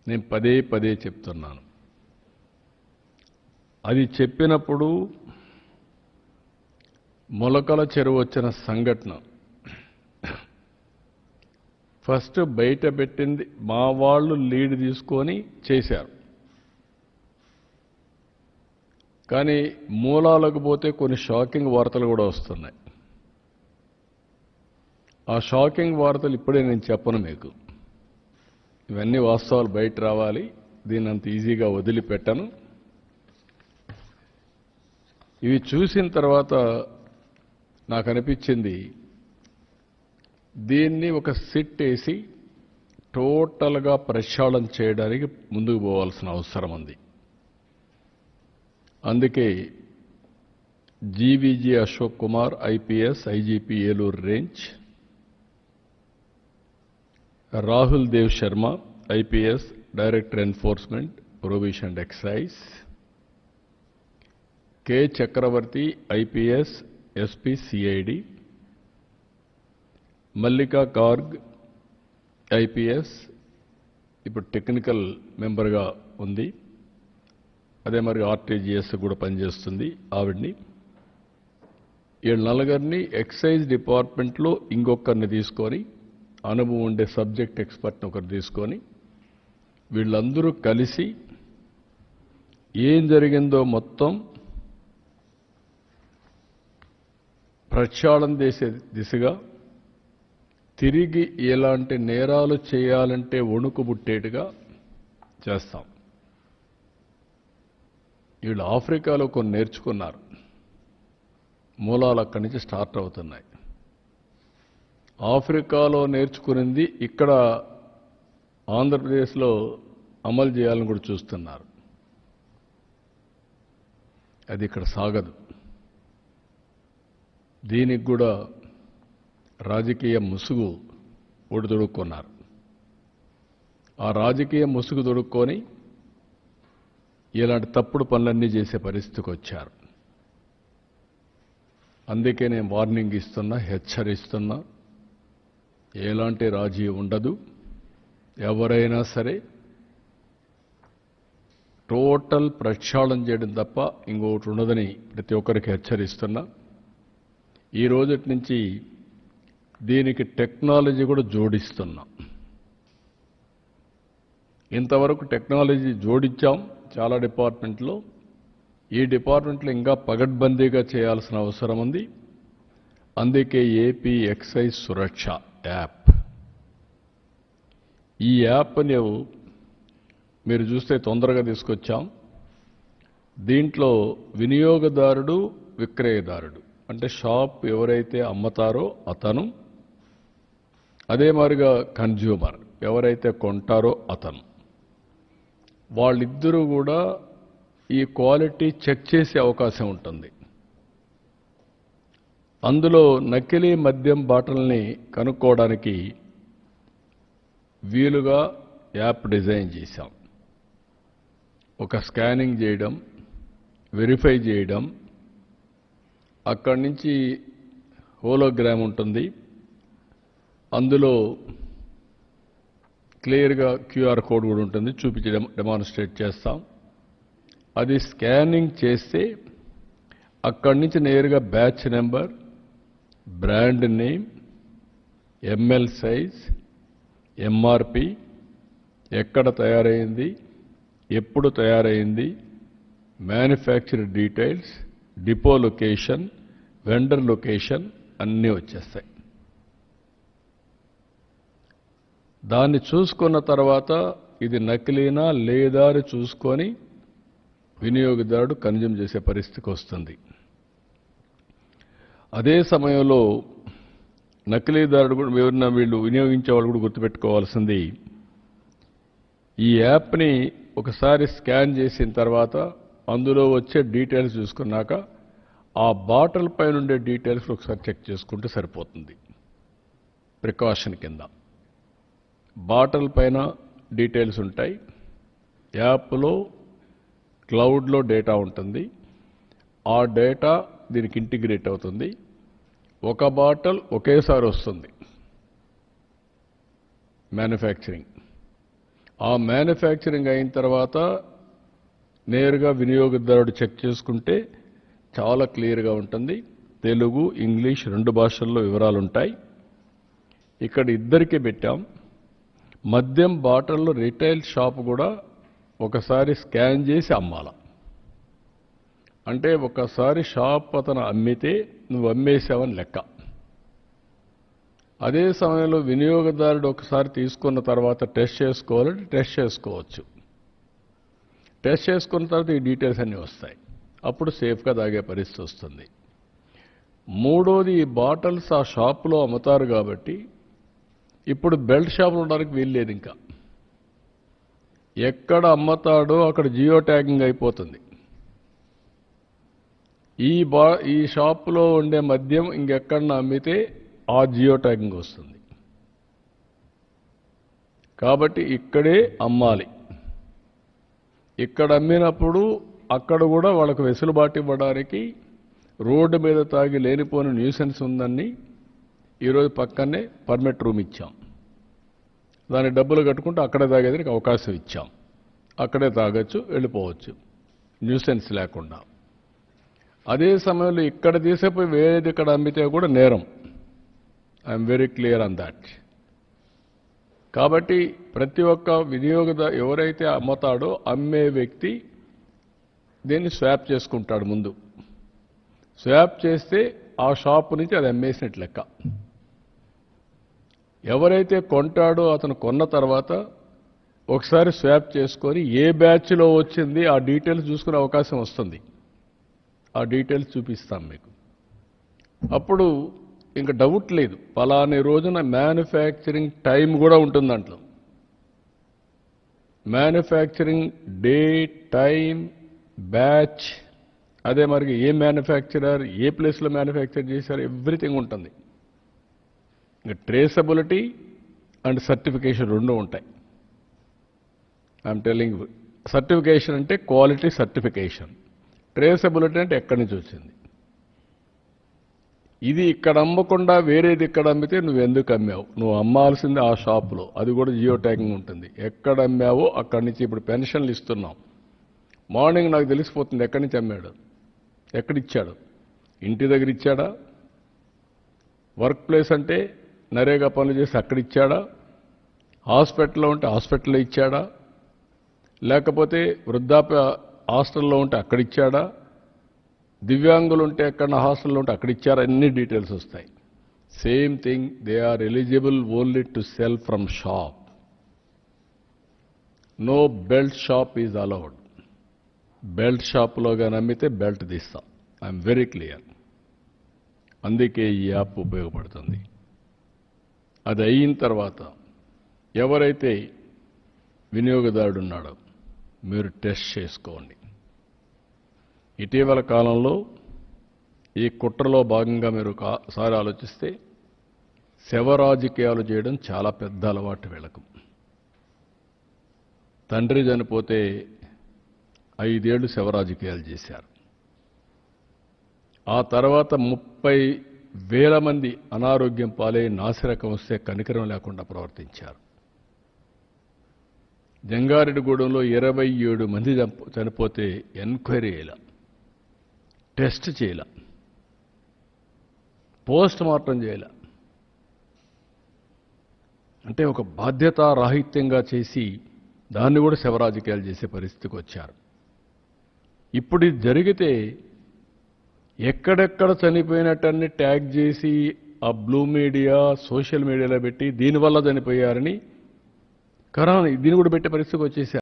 నేను పదే పదే చెప్తున్నాను. అది చెప్పినప్పుడు మొలకల చెరువు వచ్చిన సంఘటన ఫస్ట్ బయట పెట్టింది మా వాళ్ళు లీడ్ తీసుకొని చేశారు. కానీ మూలాలకు పోతే కొన్ని షాకింగ్ వార్తలు కూడా వస్తున్నాయి. ఆ షాకింగ్ వార్తలు ఇప్పుడే నేను చెప్పను మీకు. ఇవన్నీ వాస్తవాలు బయట రావాలి. దీన్ని అంత ఈజీగా వదిలిపెట్టను. ఇవి చూసిన తర్వాత నాకు అనిపించింది, దీన్ని ఒక సిట్ వేసి టోటల్గా ప్రక్షాళన చేయడానికి ముందుకు పోవాల్సిన అవసరం ఉంది. అందుకే GVG Ashok Kumar IPS IGP Eluru range, Rahul Dev Sharma IPS director enforcement prohibition and excise, K Chakravarthi IPS SP CID, Mallika Garg IPS ఇప్పుడు టెక్నికల్ మెంబర్గా ఉంది, అదే మరి ఆర్టీజీఎస్ కూడా పనిచేస్తుంది ఆవిడ్ని. వీళ్ళ నలుగురిని ఎక్సైజ్ డిపార్ట్మెంట్లో ఇంకొకరిని తీసుకొని, అనుభవం ఉండే సబ్జెక్ట్ ఎక్స్పర్ట్ని ఒకరు తీసుకొని, వీళ్ళందరూ కలిసి ఏం జరిగిందో మొత్తం ప్రక్షాళన చేసే దిశగా, తిరిగి ఎలాంటి నేరాలు చేయాలంటే వణుకు పుట్టేట్టుగా చేస్తాం. వీళ్ళు ఆఫ్రికాలో కొన్ని నేర్చుకున్నారు. మూలాలు అక్కడి నుంచి స్టార్ట్ అవుతున్నాయి. ఆఫ్రికాలో నేర్చుకునింది ఇక్కడ ఆంధ్రప్రదేశ్లో అమలు చేయాలని కూడా చూస్తున్నారు. అది ఇక్కడ సాగదు. దీనికి కూడా రాజకీయ ముసుగు ఒడిదొడుక్కున్నారు. ఆ రాజకీయ ముసుగు దొడుక్కొని ఇలాంటి తప్పుడు పనులన్నీ చేసే పరిస్థితికి వచ్చారు. అందుకే నేను వార్నింగ్ ఇస్తున్నా, హెచ్చరిస్తున్నా, ఎలాంటి రాజీ ఉండదు. ఎవరైనా సరే టోటల్ ప్రక్షాళన చేయడం తప్ప ఇంకొకటి ఉండదని ప్రతి ఒక్కరికి హెచ్చరిస్తున్నా. ఈ రోజటి నుంచి దీనికి టెక్నాలజీ కూడా జోడిస్తున్నాం. ఇంతవరకు టెక్నాలజీ జోడించాం చాలా డిపార్ట్మెంట్లో. ఈ డిపార్ట్మెంట్లో ఇంకా పగడ్బందీగా చేయాల్సిన అవసరం ఉంది. అందుకే ఏపీ ఎక్సైజ్ సురక్ష యాప్, ఈ యాప్ని మీరు చూస్తే తొందరగా తీసుకొచ్చాం. దీంట్లో వినియోగదారుడు, విక్రయదారుడు అంటే షాప్ ఎవరైతే అమ్ముతారో అతను, అదే మాదిరిగా కన్జ్యూమర్ ఎవరైతే కొంటారో అతను, వాళ్ళిద్దరూ కూడా ఈ క్వాలిటీ చెక్ చేసే అవకాశం ఉంటుంది. అందులో నకిలీ మద్యం బాటిల్ని కనుక్కోవడానికి వీలుగా యాప్ డిజైన్ చేశాం. ఒక స్కానింగ్ చేయడం, వెరిఫై చేయడం, అక్కడి నుంచి హోలోగ్రామ్ ఉంటుంది, అందులో క్లియర్గా క్యూఆర్ కోడ్ కూడా ఉంటుంది, చూపించి డెమాన్స్ట్రేట్ చేస్తాం. అది స్కానింగ్ చేస్తే అక్కడి నుంచి నేరుగా batch number, brand name, ML size, MRP, ఎక్కడ తయారైంది, ఎప్పుడు తయారైంది, manufacture details, depot location, vendor location అన్నీ వచ్చేస్తాయి. దాన్ని చూసుకున్న తర్వాత ఇది నకిలీనా లేదా అని చూసుకొని వినియోగదారుడు కన్జ్యూమ్ చేసే పరిస్థితికి వస్తుంది. అదే సమయంలో నకిలీదారుడు కూడా ఎవరైనా వీళ్ళు వినియోగించే వాళ్ళు కూడా గుర్తుపెట్టుకోవాల్సింది, ఈ యాప్ని ఒకసారి స్కాన్ చేసిన తర్వాత అందులో వచ్చే డీటెయిల్స్ చూసుకున్నాక ఆ బాటిల్ పైన ఉండే డీటెయిల్స్ ఒకసారి చెక్ చేసుకుంటే సరిపోతుంది. ప్రికాషన్ కింద బాటిల్ పైన డీటెయిల్స్ ఉంటాయి, యాప్లో క్లౌడ్లో డేటా ఉంటుంది, ఆ డేటా దీనికి ఇంటిగ్రేట్ అవుతుంది. ఒక బాటిల్ ఒకేసారి వస్తుంది మ్యానుఫ్యాక్చరింగ్, ఆ మ్యానుఫ్యాక్చరింగ్ అయిన తర్వాత నేరుగా వినియోగదారుడు చెక్ చేసుకుంటే చాలా క్లియర్గా ఉంటుంది. తెలుగు, ఇంగ్లీష్ 2 భాషల్లో వివరాలు ఉంటాయి. ఇక్కడ ఇద్దరికీ పెట్టాం. మద్యం బాటిల్లో రిటైల్ షాప్ కూడా ఒకసారి స్కాన్ చేసి అమ్మాల. అంటే ఒకసారి షాప్ అతను అమ్మితే నువ్వు అమ్మేశావని లెక్క. అదే సమయంలో వినియోగదారుడు ఒకసారి తీసుకున్న తర్వాత టెస్ట్ చేసుకోవాలంటే టెస్ట్ చేసుకోవచ్చు. టెస్ట్ చేసుకున్న తర్వాత ఈ డీటెయిల్స్ అన్నీ వస్తాయి. అప్పుడు సేఫ్గా తాగే పరిస్థితి వస్తుంది. మూడోది, ఈ బాటిల్స్ ఆ షాపులో అమ్ముతారు కాబట్టి ఇప్పుడు బెల్ట్ షాపులు ఉండడానికి వీల్లేదు. ఇంకా ఎక్కడ అమ్ముతాడో అక్కడ జియో ట్యాగింగ్ అయిపోతుంది. ఈ షాపులో ఉండే మద్యం ఇంకెక్కడన్నా అమ్మితే ఆ జియో ట్యాగింగ్ వస్తుంది. కాబట్టి ఇక్కడే అమ్మాలి. ఇక్కడ అమ్మినప్పుడు అక్కడ కూడా వాళ్ళకు వెసులుబాటు ఇవ్వడానికి రోడ్డు మీద తాగి లేనిపోని న్యూసెన్స్ ఉందని ఈరోజు పక్కనే పర్మిట్ రూమ్ ఇచ్చాం. దాని డబ్బులు కట్టుకుంటూ అక్కడే తాగేదానికి అవకాశం ఇచ్చాం. అక్కడే తాగొచ్చు, వెళ్ళిపోవచ్చు న్యూసెన్స్ లేకుండా. అదే సమయంలో ఇక్కడ తీసేపోయి వేరేది ఇక్కడ అమ్మితే కూడా నేరం. I'm very clear on that. కాబట్టి ప్రతి ఒక్క వినియోగదారు ఎవరైతే అమ్ముతాడో అమ్మే వ్యక్తి దీన్ని స్వాప్ చేసుకుంటాడు. ముందు స్వాప్ చేస్తే ఆ షాప్ నుంచి అది అమ్మేసినట్లు లెక్క. ఎవరైతే కొంటాడో అతను కొన్న తర్వాత ఒకసారి స్వాప్ చేసుకొని ఏ బ్యాచ్లో వచ్చింది ఆ డీటెయిల్స్ చూసుకునే అవకాశం వస్తుంది. ఆ డీటెయిల్స్ చూపిస్తాం మీకు. అప్పుడు ఇంకా డౌట్ లేదు. పలాని రోజున మ్యానుఫ్యాక్చరింగ్ టైం కూడా ఉంటుంది దాంట్లో. మ్యానుఫ్యాక్చరింగ్ డే, టైం, బ్యాచ్, అదే మరి ఏ మ్యానుఫ్యాక్చరర్, ఏ ప్లేస్లో మ్యానుఫ్యాక్చర్ చేశారు, ఎవ్రీథింగ్ ఉంటుంది. ఇంకా ట్రేసబిలిటీ అండ్ సర్టిఫికేషన్ 2 ఉంటాయి. I'm telling. సర్టిఫికేషన్ అంటే క్వాలిటీ సర్టిఫికేషన్, ట్రేసబిలిటీ అంటే ఎక్కడి నుంచి వచ్చింది. ఇది ఇక్కడ అమ్మకుండా వేరేది ఇక్కడ అమ్మితే నువ్వు ఎందుకు అమ్మావు, నువ్వు అమ్మాల్సింది ఆ షాపులో, అది కూడా జియో ట్యాగింగ్ ఉంటుంది. ఎక్కడ అమ్మావో అక్కడి నుంచి. ఇప్పుడు పెన్షన్లు ఇస్తున్నాం. మార్నింగ్ నాకు తెలిసిపోతుంది ఎక్కడి నుంచి అమ్మాడు, ఎక్కడిచ్చాడు. ఇంటి దగ్గర ఇచ్చాడా, వర్క్ ప్లేస్ అంటే నరేగా పనులు చేసి అక్కడిచ్చాడా, హాస్పిటల్లో ఉంటే హాస్పిటల్లో ఇచ్చాడా, లేకపోతే వృద్ధాప్య హాస్టల్లో ఉంటే అక్కడిచ్చాడా, దివ్యాంగులు ఉంటే ఎక్కడ హాస్టల్లో ఉంటే అక్కడిచ్చారా, అన్ని డీటెయిల్స్ వస్తాయి. Same thing, they are eligible only to sell from shop. No belt shop is allowed. Belt షాప్లో కానీ అమ్మితే బెల్ట్ తీస్తాం. I'm very clear. అందుకే ఈ యాప్ ఉపయోగపడుతుంది. అది అయిన తర్వాత ఎవరైతే వినియోగదారుడు ఉన్నాడో మీరు టెస్ట్ చేసుకోండి. ఇటీవల కాలంలో ఈ కుట్రలో భాగంగా మీరు ఒకసారి ఆలోచిస్తే శవ రాజకీయాలు చేయడం చాలా పెద్ద అలవాటు వీళ్ళకు. తండ్రి చనిపోతే 5 ఏళ్లు శవ రాజకీయాలు చేశారు. ఆ తర్వాత 30,000 మంది అనారోగ్యం పాలై నాసిరకం వస్తే కనికరం లేకుండా ప్రవర్తించారు. జంగారెడ్డిగూడెంలో 27 మంది చనిపోతే ఎంక్వైరీ చేయాల, టెస్ట్ చేయాల, పోస్ట్ మార్టం చేయాల. అంటే ఒక బాధ్యతారాహిత్యంగా చేసి దాన్ని కూడా శవరాజకీయాలు చేసే పరిస్థితికి వచ్చారు. ఇప్పుడు ఇది జరిగితే ఎక్కడెక్కడ చనిపోయినట్టన్ని ట్యాగ్ చేసి ఆ బ్లూ మీడియా, సోషల్ మీడియాలో పెట్టి దీనివల్ల చనిపోయారని, కరోనా దీన్ని కూడా పెట్టే పరిస్థితికి వచ్చేసారు.